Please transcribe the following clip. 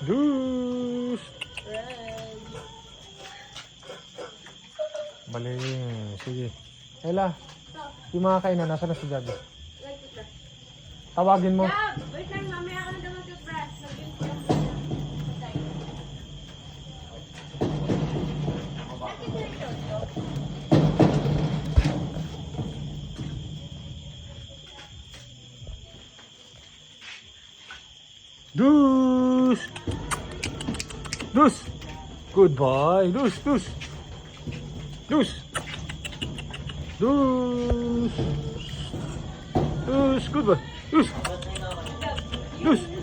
Dus. Baling. Sige. Ella, yung mga kainan, nasa na si Javi? Tawagin mo. Jab! Wait lang, mamaya ka na daw mag-brush. Dus. Dus. Goodbye. Dus, dus. Dus. Dus. Dus. Goodbye. Dus. Dus.